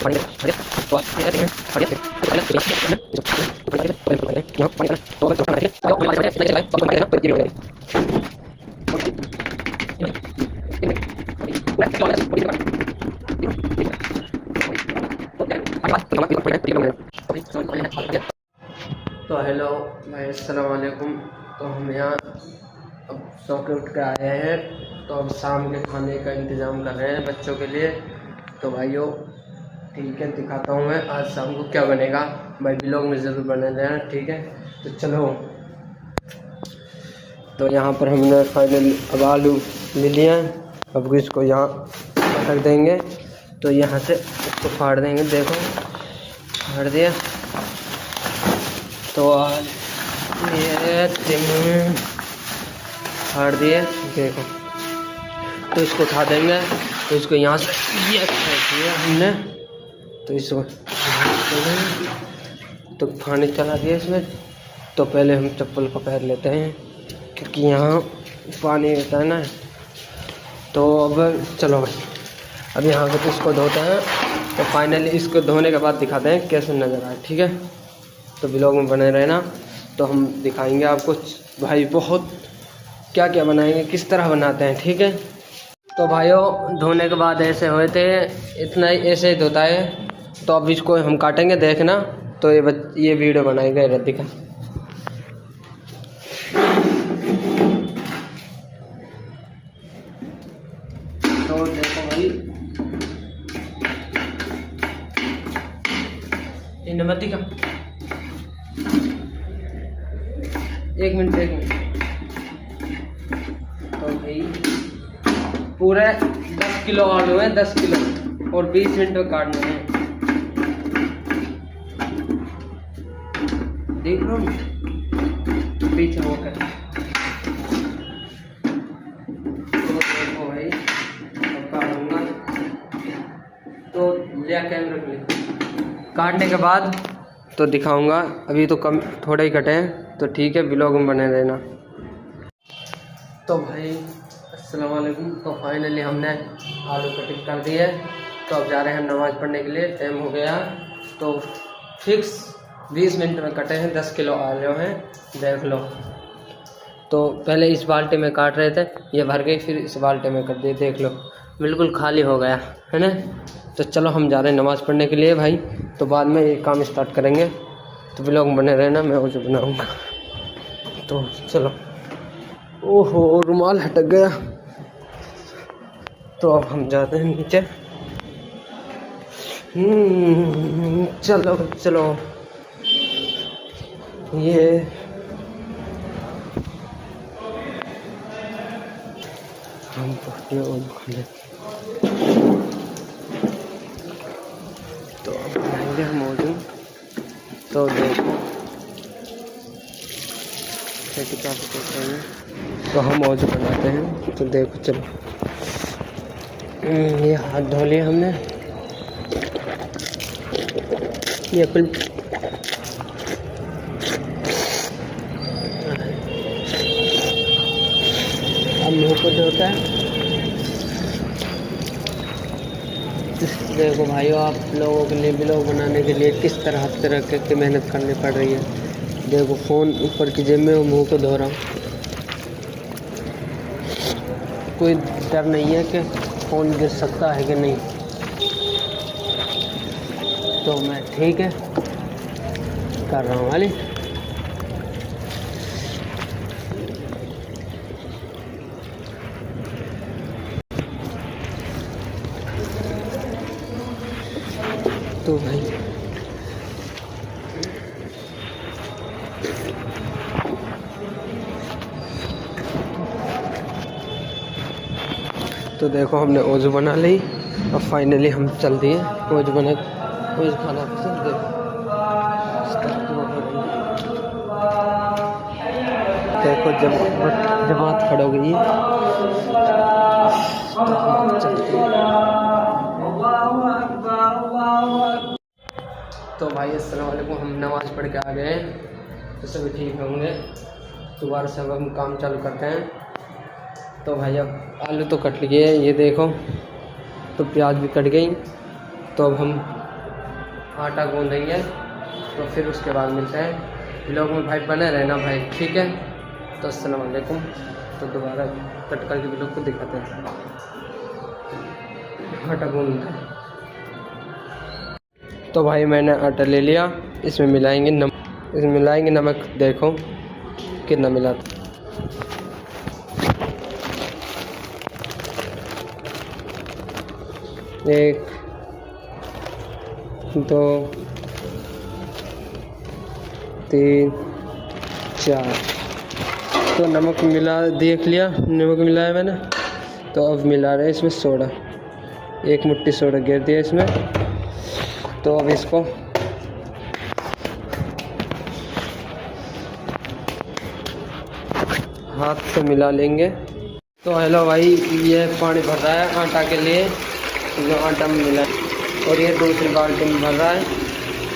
तो हेलो भाई, अस्सलाम वालेकुम। तो हम यहाँ अब सो के उठ के आए हैं, तो अब शाम के खाने का इंतज़ाम कर रहे हैं बच्चों के लिए। तो भाइयों ठीक है, दिखाता हूँ मैं आज शाम को क्या बनेगा। भाई व्लॉग में ज़रूर बने रहना, ठीक है। तो चलो, तो यहाँ पर हमने फाइनली अब आलू ले लिया है। अब इसको यहाँ रख देंगे, तो यहाँ से इसको फाड़ देंगे। देखो फाड़ दिया, तो आज ये फाड़ दिए, देखो। तो इसको उठा देंगे, तो इसको यहाँ से ये किया हमने, तो इसको तो पानी चला दिया इसमें। तो पहले हम चप्पल को पहन लेते हैं, क्योंकि यहाँ पानी रहता है ना। तो अब चलो भाई, अब यहाँ पे इसको धोते हैं। तो फाइनली इसको धोने के बाद दिखाते हैं कैसे नज़र आए, ठीक है। तो व्लॉग में बने रहना, तो हम दिखाएंगे आपको भाई बहुत क्या क्या बनाएंगे, किस तरह बनाते हैं, ठीक है। तो भाइयों धोने के बाद ऐसे हुए थे, इतना ही ऐसे ही धोता है। तो अब इसको हम काटेंगे, देखना। तो ये वीडियो बनाएगा रद्दिका। तो देखो भाई, नमती का एक मिनट। तो भाई पूरे 10 किलो आलू है, 10 किलो, और 20 मिनट में काटने हैं। देख लो पीछे होकर। तो देखो भाई, अब काटूंगा, तो लिया कैमरा के लिए। काटने के बाद तो दिखाऊंगा। अभी तो कम थोड़े ही कटे हैं, तो ठीक है, व्लॉग में बने रहना। तो भाई अस्सलाम वालेकुम। तो फाइनली हमने आलू कटिंग कर दी है। तो अब जा रहे हैं नमाज़ पढ़ने के लिए, टाइम हो गया। तो फिक्स 20 मिनट में कटे हैं, 10 किलो आलू हैं, देख लो। तो पहले इस बाल्टी में काट रहे थे, ये भर गई, फिर इस बाल्टी में कर दिए, देख लो बिल्कुल खाली हो गया है ना। तो चलो हम जा रहे हैं नमाज़ पढ़ने के लिए भाई। तो बाद में ये काम स्टार्ट करेंगे, तो व्लॉग में बने रहना, मैं वो जो बनाऊँगा। तो चलो। ओहो रुमाल हटक गया। तो अब हम जाते हैं नीचे। चलो चलो, ये हम पढ़ते और खाने। तो अब बनाएंगे हम मौजूद। तो देखो क्या कहते हैं, तो हम मौजूद बनाते हैं। तो देखो चलो, ये हाथ धो लिए हमने। ये अपन अब मुँह को धोता है। देखो भाइयों, आप लोगों के लिए व्लॉग बनाने के लिए किस तरह की मेहनत करनी पड़ रही है। देखो फ़ोन ऊपर की जेब में, मुँह को धो रहा हूँ। कोई डर नहीं है कि फ़ोन गिर सकता है कि नहीं। तो मैं ठीक है कर रहा हूँ वाली। तो भाई तो देखो हमने ओज़ू बना ली। अब फाइनली हम चल दिए ओज़ू बना, ओज़ू खाना पसंद। देखो जमात खड़ हो गई है, तो हम चलते हैं। तो भाई अस्सलाम वालेकुम, हम नमाज़ पढ़ के आ गए हैं, तो सभी ठीक होंगे। दोबारा से हम काम चालू करते हैं। तो भाई अब आलू तो कट लिए, ये देखो, तो प्याज भी कट गई। तो अब हम आटा गूंदेंगे, तो फिर उसके बाद मिलते हैं व्लॉग में भाई। बने रहना भाई, ठीक है। तो अस्सलाम वालेकुम। तो दोबारा कट करके व्लॉग को दिखाते हैं। आटा गूंदते हैं। तो भाई मैंने आटा ले लिया, इसमें मिलाएंगे नमक। देखो कितना मिला था। एक, दो, तीन, चार। तो नमक मिला, देख लिया नमक मिलाया मैंने। तो अब मिला रहे इसमें सोडा। एक मुट्ठी सोडा गिर दिया इसमें। तो अब इसको हाथ से मिला लेंगे। तो हेलो भाई, ये पानी भर रहा है आटा के लिए, जो आटा में मिला। और ये दूसरी बाल्टी में भर रहा है,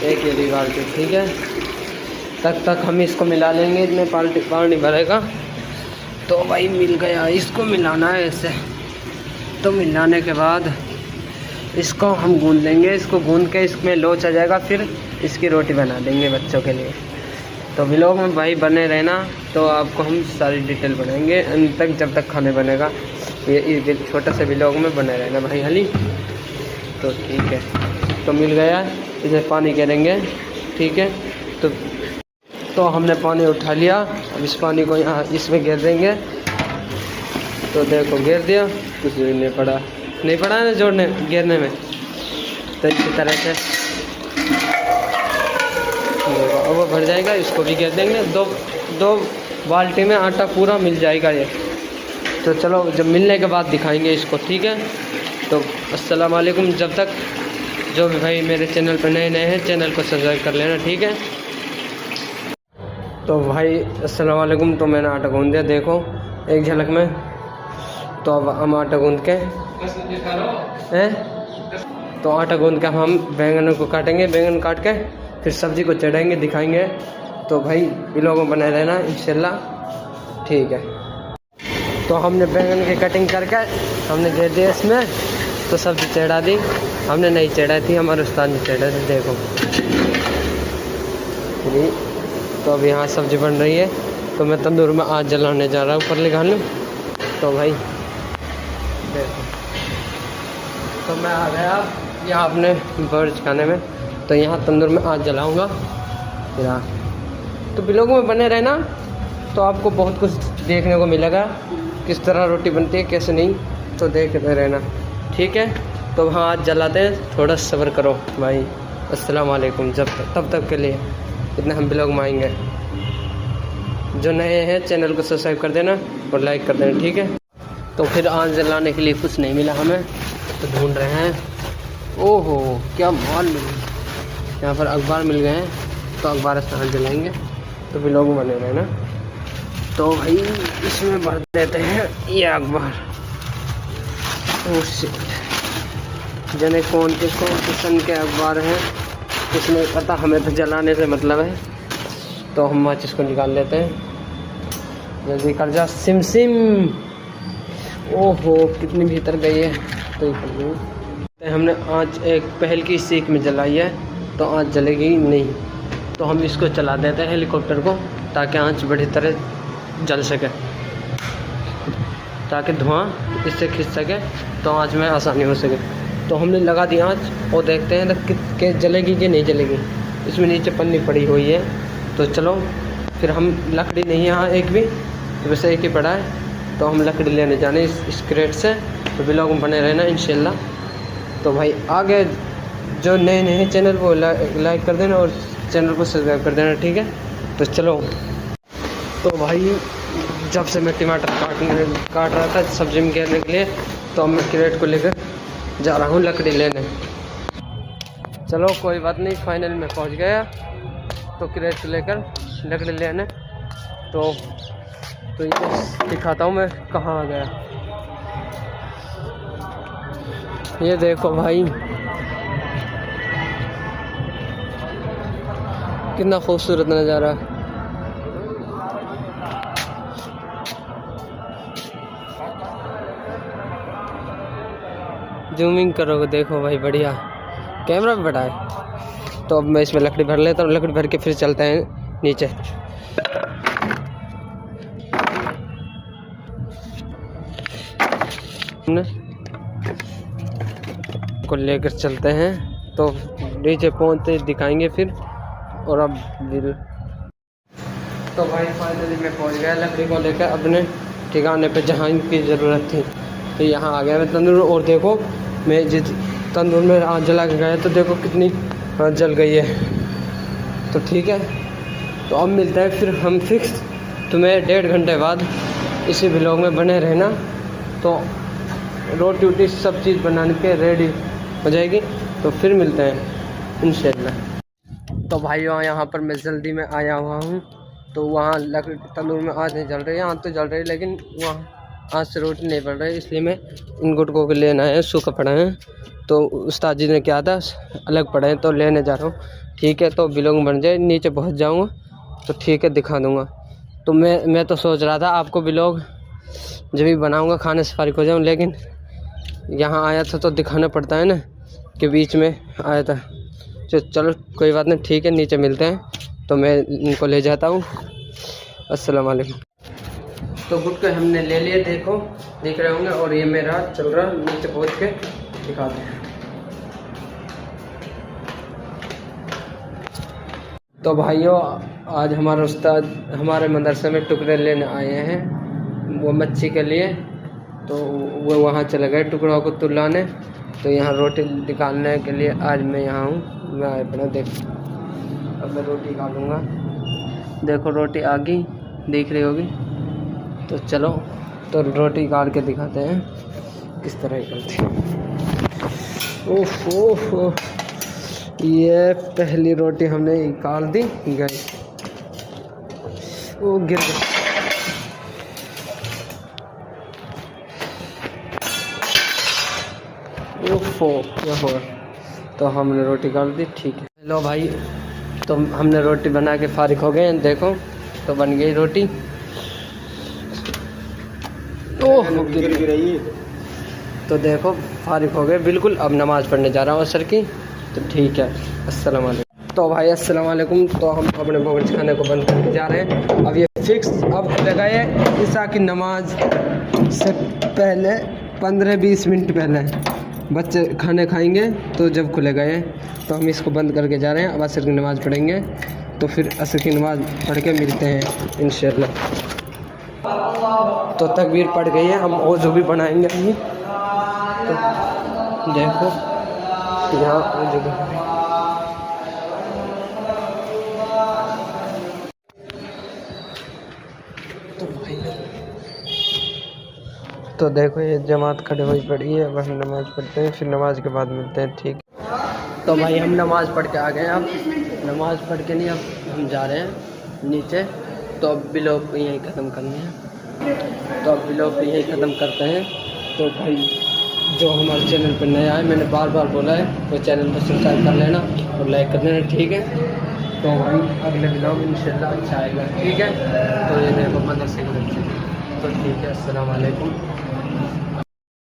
एक ये बाल्टी, ठीक है। तक हम इसको मिला लेंगे, इतने पानी भरेगा। तो भाई मिल गया, इसको मिलाना है ऐसे। तो मिलाने के बाद इसको हम गूंद लेंगे। इसको गूंद के इसमें लोच आ जाएगा, फिर इसकी रोटी बना देंगे बच्चों के लिए। तो व्लॉग में भाई बने रहना। तो आपको हम सारी डिटेल बनाएंगे अंत तक, जब तक खाने बनेगा। ये छोटा सा व्लॉग में बने रहना भाई हली। तो ठीक है, तो मिल गया, इसे पानी करेंगे, ठीक है। तो हमने पानी उठा लिया। अब इस पानी को यहाँ इसमें घेर देंगे। तो देखो घेर दिया, कुछ भी नहीं पड़ा है ना जोड़ने घेरने में। तो इसी तरह से अब वो भर जाएगा, इसको भी घेर देंगे। दो बाल्टी में आटा पूरा मिल जाएगा ये। तो चलो जब मिलने के बाद दिखाएंगे इसको, ठीक है। तो अस्सलाम वालेकुम। जब तक जो भी भाई मेरे चैनल पर नए हैं, चैनल को सब्सक्राइब कर लेना, ठीक है। तो भाई अस्सलाम वालेकुम। तो मैंने आटा गूंद दिया, देखो एक झलक में। तो अब हम आटा गूंद के तो आटा गूंद के हम बैंगन को काटेंगे। बैंगन काट के फिर सब्ज़ी को चढ़ाएंगे, दिखाएंगे। तो भाई व्लॉग में बने रहना इंशाल्लाह, ठीक है। तो हमने बैंगन की कटिंग करके हमने दे दिया इसमें। तो सब्ज़ी चढ़ा दी, हमने नहीं चढ़ाई थी, हमारे उस्ताद ने चढ़ाई थी, देखो। तो अब यहाँ सब्ज़ी बन रही है। तो मैं तंदूर में आग जलाने जा रहा हूँ, ऊपर लगा लूँ। तो भाई देखो, तो मैं आ गया यहाँ अपने बर्ज खाने में। तो यहाँ तंदूर में आग जलाऊँगा फिर। तो व्लॉग में बने रहना, तो आपको बहुत कुछ देखने को मिलेगा, किस तरह रोटी बनती है, कैसे नहीं। तो देखते रहना, ठीक है। तो वहाँ आग जलाते हैं, थोड़ा सब्र करो भाई। अस्सलाम वालेकुम। तब तक के लिए इतना हम व्लॉग में आएंगे। जो नए हैं चैनल को सब्सक्राइब कर देना और लाइक कर देना, ठीक है। तो फिर आग जलाने के लिए कुछ नहीं मिला हमें, तो ढूंढ रहे हैं। ओहो क्या माल मिला, यहाँ पर अखबार मिल गए हैं। तो अखबार से आग जलाएंगे। तो व्लॉग में बने रहना। तो भाई इसमें भर देते हैं ये अखबार। जाने कौन किस्म के अखबार हैं, कुछ नहीं पता, हमें तो जलाने से मतलब है। तो हम माचिस को निकाल लेते हैं, जल्दी कर जा सिम। ओहो कितनी भीतर गई है। तो हमने आँच एक पहल की सीख में जलाई है, तो आँच जलेगी नहीं। तो हम इसको चला देते हैं हेलीकॉप्टर को, ताकि आँच बड़ी तरह जल सके, ताकि धुआं इससे खिंच सके, तो आँच में आसानी हो सके। तो हमने लगा दी आँच और देखते हैं कि जलेगी कि नहीं जलेगी। इसमें नीचे पन्नी पड़ी हुई है। तो चलो फिर हम लकड़ी नहीं यहाँ एक भी, वैसे एक ही पड़ा है। तो हम लकड़ी लेने जाने इस क्रेट से। तो व्लॉग में बने रहना इंशाल्लाह। तो भाई आगे जो नए हैं चैनल को लाइक कर देना और चैनल को सब्सक्राइब कर देना, ठीक है। तो चलो। तो भाई जब से मैं टमाटर काट रहा था सब्जी में घेरने के लिए, तो मैं क्रेट को लेकर जा रहा हूँ लकड़ी लेने। चलो कोई बात नहीं, फाइनल में पहुँच गया। तो क्रेट को लेकर लकड़ी लेने। तो ये दिखाता हूँ मैं कहाँ आ गया। ये देखो भाई कितना खूबसूरत नज़ारा। जूमिंग करोगे देखो भाई, बढ़िया कैमरा भी बड़ा है। तो अब मैं इसमें लकड़ी भर लेता हूँ, लकड़ी भर के फिर चलते हैं नीचे। को लेकर चलते हैं तो नीचे पहुँचते दिखाएंगे फिर। और अब तो भाई फाइनली मैं पहुँच गया लकड़ी को लेकर अपने ठिकाने पे जहाँ इनकी ज़रूरत थी। तो यहाँ आ गया मैं तंदूर, और देखो मैं जिस तंदूर में आग जला के गया तो देखो कितनी जल गई है। तो ठीक है, तो अब मिलता है फिर हम फिक्स तुम्हें 1.5 घंटे बाद इसी व्लॉग में बने रहना। तो रोटी वोटी सब चीज़ बनाने के रेडी हो जाएगी, तो फिर मिलते हैं इंशाल्लाह। तो भाइयों यहाँ पर मैं जल्दी में आया हुआ हूँ। तो वहाँ लकड़ी तंदूर में आग नहीं जल रही, यहाँ तो जल रही है लेकिन वहाँ आग से रोटी नहीं बन रही, इसलिए मैं इन गुटकों को लेना है। सूखा पड़ा है तो उस्ताद जी ने क्या था अलग पड़े हैं तो लेने जा रहा हूँ। ठीक है, तो व्लॉग बन जाए, नीचे पहुँच जाऊँगा तो ठीक है दिखा दूँगा। तो मैं तो सोच रहा था आपको व्लॉग जब भी बनाऊँगा खाने से फारिग हो जाऊँ, लेकिन यहाँ आया था तो दिखाना पड़ता है ना कि बीच में आया था। चलो कोई बात नहीं, ठीक है नीचे मिलते हैं। तो मैं इनको ले जाता हूँ। अस्सलाम वालेकुम। तो गुटके हमने ले लिए, देखो देख रहे होंगे, और ये मेरा चल रहा, नीचे पहुँच के दिखाते हैं। तो भाइयों आज हमारा उस्ताद हमारे मदरसे में टुकड़े लेने आए हैं वो मच्छी के लिए। तो वो वहाँ चले गए टुकड़ों को तुलाने। तो यहाँ रोटी निकालने के लिए आज मैं यहाँ हूँ। मैं अपना देखो अब मैं रोटी निकालूँगा। देखो रोटी आ गई, देख रही होगी। तो चलो तो रोटी निकाल के दिखाते हैं किस तरह निकलती है। ओह ये पहली रोटी हमने निकाल दी गई, वो गिर गई। तो हमने रोटी निकाल दी, ठीक है। लो भाई तो हमने रोटी बना के फारिग हो गए। देखो तो बन गई रोटी। ओह गिर रही। तो देखो फारिग हो गए बिल्कुल। अब नमाज़ पढ़ने जा रहा हूँ असर की। तो ठीक है, अस्सलाम वालेकुम। तो भाई अस्सलाम वालेकुम। तो हम अपने बावर्ची खाने को बंद करके जा रहे हैं। अब ये फिक्स अब लगाए ईशा की नमाज से पहले 15-20 मिनट पहले बच्चे खाने खाएंगे। तो जब खुले गए तो हम इसको बंद करके जा रहे हैं। अब असर की नमाज़ पढ़ेंगे तो फिर असर की नमाज़ पढ़ के मिलते हैं इंशाल्लाह। तो तकबीर पड़ गई है, हम ओज़ू भी बनाएंगे अभी। तो देखो यहाँ ओज़ू भी। तो देखो ये जमात खड़े हुई पड़ी है। अब हम नमाज़ पढ़ते हैं, फिर नमाज के बाद मिलते हैं, ठीक। तो भाई हम नमाज़ पढ़ के आ गए। अब नमाज़ पढ़ के नहीं, अब हम जा रहे हैं नीचे। तो अब व्लॉग को यहीं ख़त्म करने हैं। तो अब व्लॉग को यहीं ख़त्म करते हैं। तो भाई जो हमारे चैनल पर नया है, मैंने बार बार बोला है तो चैनल को सब्सक्राइब कर लेना और लाइक कर देना, ठीक है। तो भाई अगले व्लॉग इंशाल्लाह अच्छा आएगा, ठीक है। तो ये देखो मदरसे के बच्चे। तो ठीक है, अस्सलाम वालेकुम।